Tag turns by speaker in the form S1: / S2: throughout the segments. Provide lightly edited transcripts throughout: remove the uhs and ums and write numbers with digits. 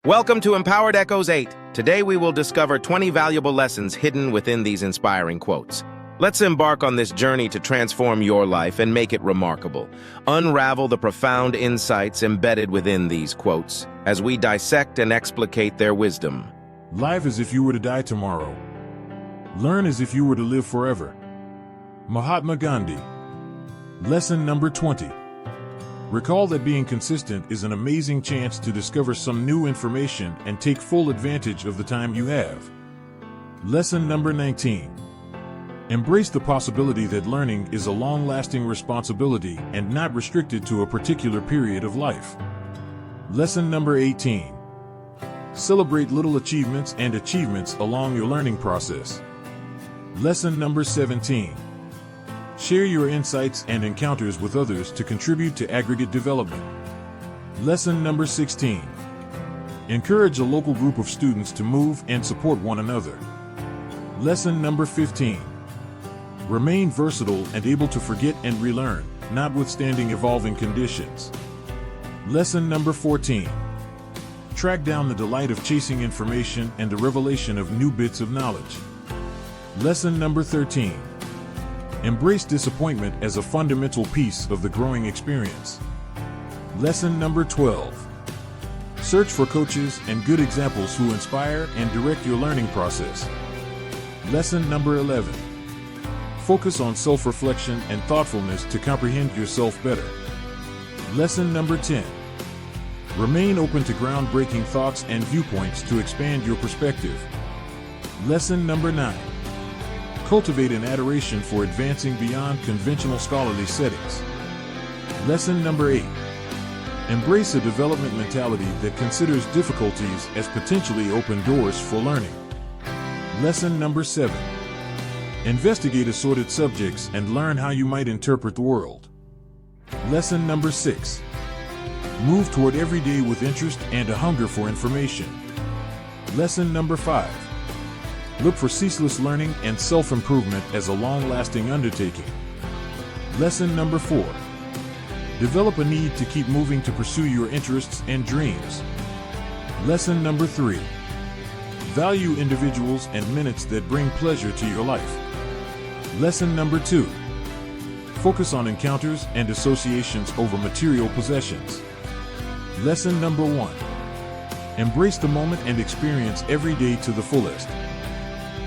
S1: Welcome to Empowered Echoes 8. Today we will discover 20 valuable lessons hidden within these inspiring quotes. Let's embark on this journey to transform your life and make it remarkable. Unravel the profound insights embedded within these quotes as we dissect and explicate their wisdom.
S2: Live as if you were to die tomorrow. Learn as if you were to live forever. Mahatma Gandhi. Lesson number 20. Recall that being consistent is an amazing chance to discover some new information and take full advantage of the time you have. Lesson number 19. Embrace the possibility that learning is a long-lasting responsibility and not restricted to a particular period of life. Lesson number 18. Celebrate little achievements and achievements along your learning process. Lesson number 17. Share your insights and encounters with others to contribute to aggregate development. Lesson number 16. Encourage a local group of students to move and support one another. Lesson number 15. Remain versatile and able to forget and relearn, notwithstanding evolving conditions. Lesson number 14. Track down the delight of chasing information and the revelation of new bits of knowledge. Lesson number 13. Embrace disappointment as a fundamental piece of the growing experience. Lesson number 12. Search for coaches and good examples who inspire and direct your learning process. Lesson number 11. Focus on self-reflection and thoughtfulness to comprehend yourself better. Lesson number 10. Remain open to groundbreaking thoughts and viewpoints to expand your perspective. Lesson number 9. Cultivate an adoration for advancing beyond conventional scholarly settings. Lesson number 8. Embrace a development mentality that considers difficulties as potentially open doors for learning. Lesson number 7. Investigate assorted subjects and learn how you might interpret the world. Lesson number 6. Move toward every day with interest and a hunger for information. Lesson number 5. Look for ceaseless learning and self-improvement as a long-lasting undertaking. Lesson number 4. Develop a need to keep moving to pursue your interests and dreams. Lesson number 3. Value individuals and minutes that bring pleasure to your life. Lesson number 2. Focus on encounters and associations over material possessions. Lesson number 1. Embrace the moment and experience every day to the fullest.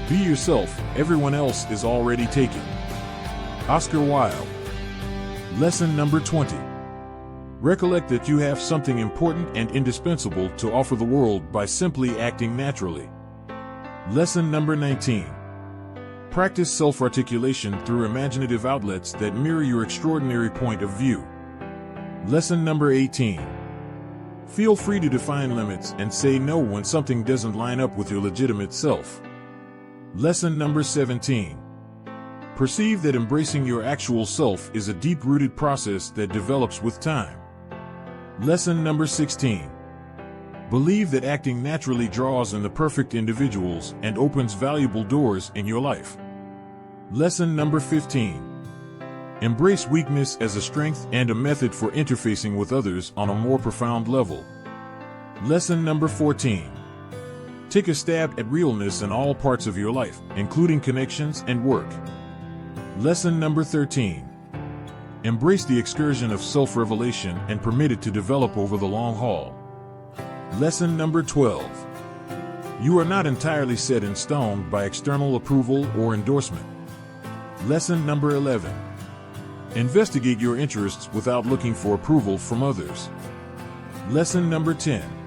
S2: Be yourself, everyone else is already taken. Oscar Wilde. Lesson number 20. Recollect that you have something important and indispensable to offer the world by simply acting naturally. Lesson number 19. Practice self-articulation through imaginative outlets that mirror your extraordinary point of view. Lesson number 18. Feel free to define limits and say no when something doesn't line up with your legitimate self. Lesson number 17. Perceive that embracing your actual self is a deep-rooted process that develops with time. Lesson number 16. Believe that acting naturally draws in the perfect individuals and opens valuable doors in your life. Lesson number 15. Embrace weakness as a strength and a method for interfacing with others on a more profound level. Lesson number 14. Take a stab at realness in all parts of your life, including connections and work. Lesson number 13. Embrace the excursion of self-revelation and permit it to develop over the long haul. Lesson number 12. You are not entirely set in stone by external approval or endorsement. Lesson number 11. Investigate your interests without looking for approval from others. Lesson number 10.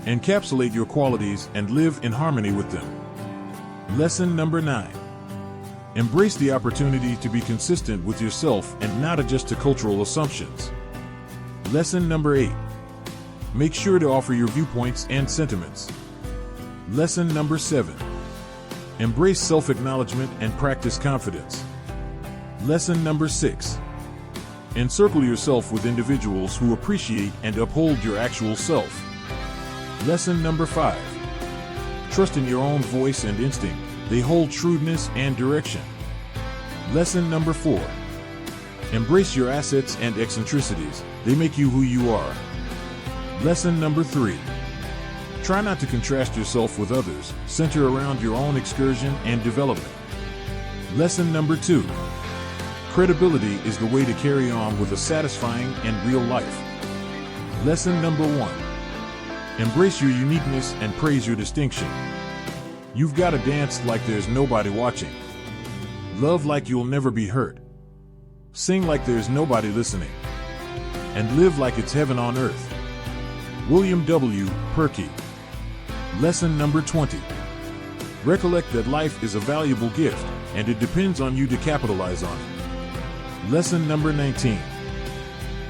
S2: Encapsulate your qualities and live in harmony with them. Lesson number 9. Embrace the opportunity to be consistent with yourself and not adjust to cultural assumptions. Lesson number 8. Make sure to offer your viewpoints and sentiments. Lesson number 7. Embrace self-acknowledgement and practice confidence. Lesson number 6. Encircle yourself with individuals who appreciate and uphold your actual self. Lesson number 5. Trust in your own voice and instinct. They hold shrewdness and direction. Lesson number 4. Embrace your assets and eccentricities. They make you who you are. Lesson number 3. Try not to contrast yourself with others. Center around your own excursion and development. Lesson number 2. Credibility is the way to carry on with a satisfying and real life. Lesson number 1. Embrace your uniqueness and praise your distinction. You've got to dance like there's nobody watching. Love like you'll never be hurt. Sing like there's nobody listening. And live like it's heaven on earth. William W. Purkey. Lesson number 20. Recollect that life is a valuable gift, and it depends on you to capitalize on it. Lesson number 19.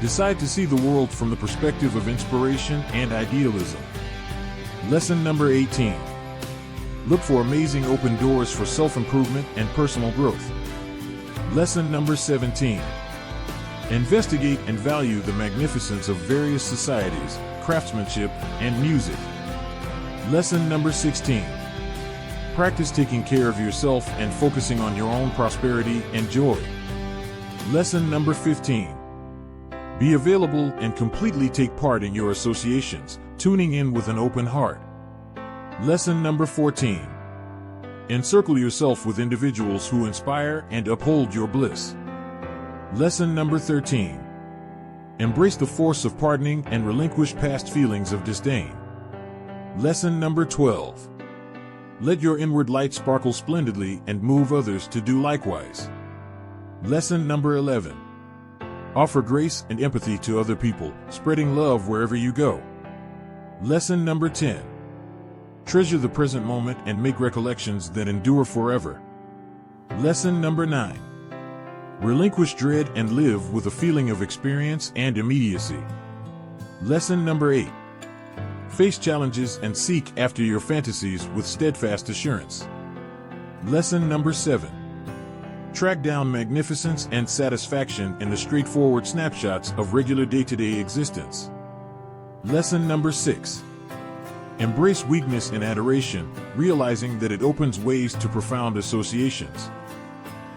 S2: Decide to see the world from the perspective of inspiration and idealism. Lesson number 18. Look for amazing open doors for self-improvement and personal growth. Lesson number 17. Investigate and value the magnificence of various societies, craftsmanship, and music. Lesson number 16. Practice taking care of yourself and focusing on your own prosperity and joy. Lesson number 15. Be available and completely take part in your associations, tuning in with an open heart. Lesson number 14. Encircle yourself with individuals who inspire and uphold your bliss. Lesson number 13. Embrace the force of pardoning and relinquish past feelings of disdain. Lesson number 12. Let your inward light sparkle splendidly and move others to do likewise. Lesson number 11. Offer grace and empathy to other people, spreading love wherever you go. Lesson number 10. Treasure the present moment and make recollections that endure forever. Lesson number 9. Relinquish dread and live with a feeling of experience and immediacy. Lesson number 8. Face challenges and seek after your fantasies with steadfast assurance. Lesson number 7. Track down magnificence and satisfaction in the straightforward snapshots of regular day-to-day existence. Lesson number 6. Embrace weakness in adoration, realizing that it opens ways to profound associations.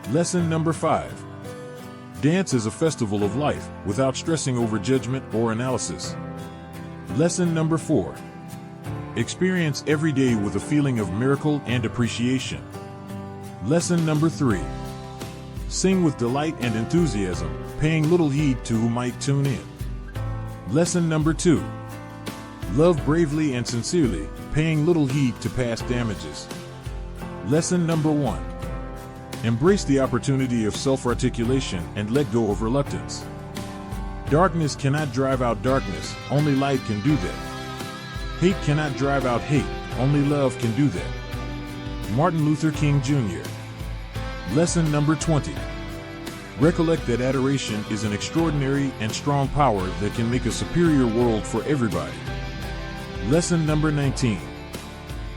S2: Lesson number 5. Dance is a festival of life, without stressing over judgment or analysis. Lesson number 4. Experience every day with a feeling of miracle and appreciation. Lesson number 3. Sing with delight and enthusiasm, paying little heed to who might tune in. Lesson number 2. Love bravely and sincerely, paying little heed to past damages. Lesson number 1. Embrace the opportunity of self-articulation and let go of reluctance. Darkness cannot drive out darkness, only light can do that. Hate cannot drive out hate, only love can do that. Martin Luther King Jr. Lesson number 20. Recollect that adoration is an extraordinary and strong power that can make a superior world for everybody. Lesson number 19.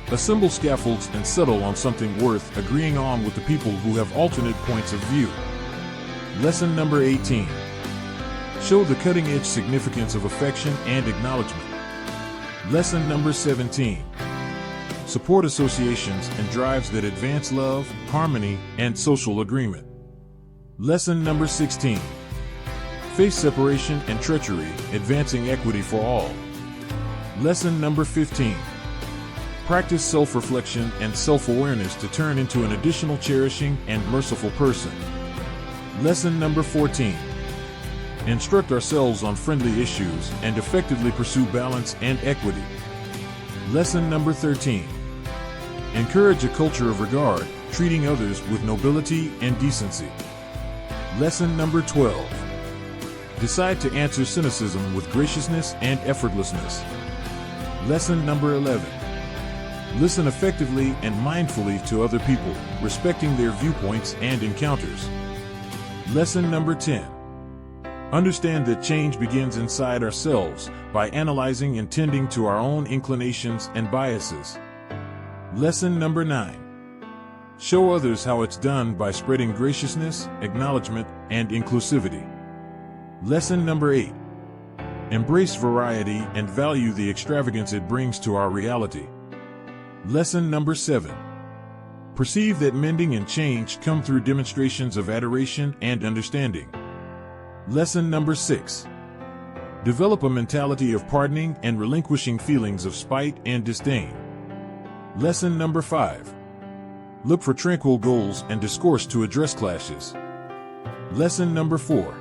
S2: Assemble scaffolds and settle on something worth agreeing on with the people who have alternate points of view. Lesson number 18. Show the cutting-edge significance of affection and acknowledgement. Lesson number 17. Support associations and drives that advance love, harmony, and social agreement. Lesson number 16. Face separation and treachery, advancing equity for all. Lesson number 15. Practice self-reflection and self-awareness to turn into an additional cherishing and merciful person. Lesson number 14. Instruct ourselves on friendly issues and effectively pursue balance and equity. Lesson number 13. Encourage a culture of regard, treating others with nobility and decency. Lesson number 12. Decide to answer cynicism with graciousness and effortlessness. Lesson number 11. Listen effectively and mindfully to other people, respecting their viewpoints and encounters. Lesson number 10. Understand that change begins inside ourselves by analyzing and tending to our own inclinations and biases. Lesson number 9. Show others how it's done by spreading graciousness, acknowledgement, and inclusivity. Lesson number 8. Embrace variety and value the extravagance it brings to our reality. Lesson number 7. Perceive that mending and change come through demonstrations of adoration and understanding. Lesson number 6. Develop a mentality of pardoning and relinquishing feelings of spite and disdain. Lesson number 5. Look for tranquil goals and discourse to address clashes. Lesson number 4.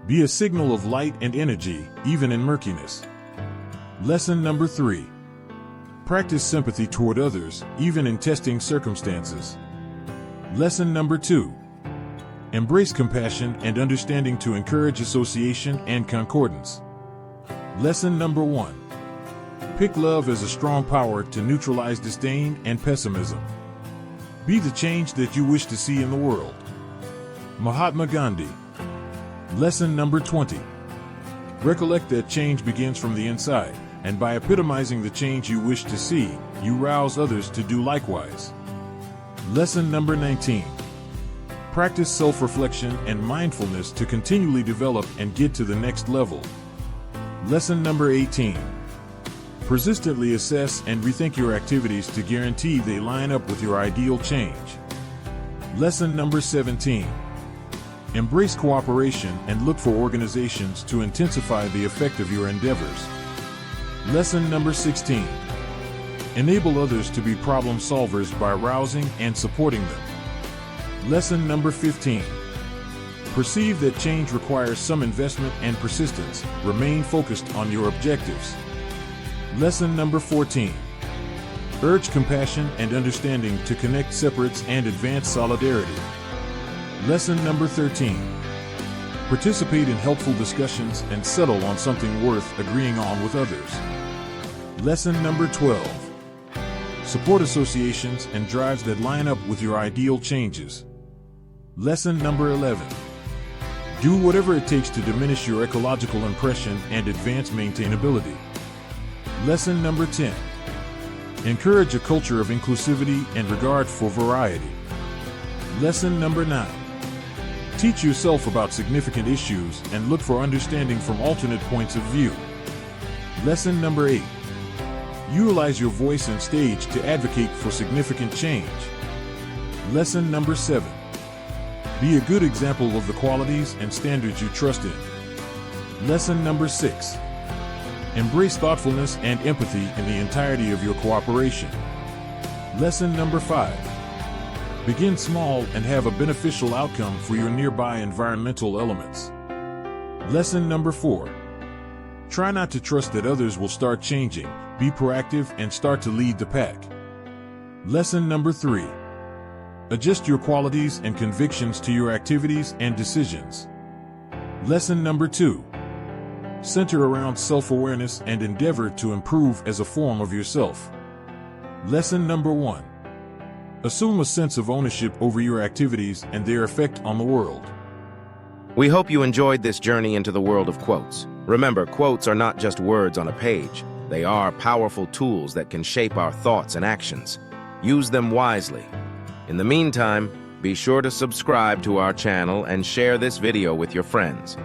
S2: Be a signal of light and energy, even in murkiness. Lesson number 3. Practice sympathy toward others, even in testing circumstances. Lesson number 2. Embrace compassion and understanding to encourage association and concordance. Lesson number 1. Pick love as a strong power to neutralize disdain and pessimism. Be the change that you wish to see in the world. Mahatma Gandhi. Lesson number 20. Recollect that change begins from the inside, and by epitomizing the change you wish to see, you rouse others to do likewise. Lesson number 19. Practice self-reflection and mindfulness to continually develop and get to the next level. Lesson number 18. Persistently assess and rethink your activities to guarantee they line up with your ideal change. Lesson number 17. Embrace cooperation and look for organizations to intensify the effect of your endeavors. Lesson number 16. Enable others to be problem solvers by rousing and supporting them. Lesson number 15. Perceive that change requires some investment and persistence. Remain focused on your objectives. Lesson number 14. Urge compassion and understanding to connect separates and advance solidarity. Lesson number 13. Participate in helpful discussions and settle on something worth agreeing on with others. Lesson number 12. Support associations and drives that line up with your ideal changes. Lesson number 11. Do whatever it takes to diminish your ecological impression and advance maintainability. Lesson number 10. Encourage a culture of inclusivity and regard for variety. Lesson number 9. Teach yourself about significant issues and look for understanding from alternate points of view. Lesson number 8. Utilize your voice and stage to advocate for significant change. Lesson number 7. Be a good example of the qualities and standards you trust in. Lesson number 6. Embrace thoughtfulness and empathy in the entirety of your cooperation. Lesson number 5. Begin small and have a beneficial outcome for your nearby environmental elements. Lesson number 4. Try not to trust that others will start changing. Be proactive and start to lead the pack. Lesson number 3. Adjust your qualities and convictions to your activities and decisions. Lesson number 2. Center around self-awareness and endeavor to improve as a form of yourself. Lesson number 1. Assume a sense of ownership over your activities and their effect on the world.
S1: We hope you enjoyed this journey into the world of quotes. Remember, quotes are not just words on a page. They are powerful tools that can shape our thoughts and actions. Use them wisely. In the meantime, be sure to subscribe to our channel and share this video with your friends.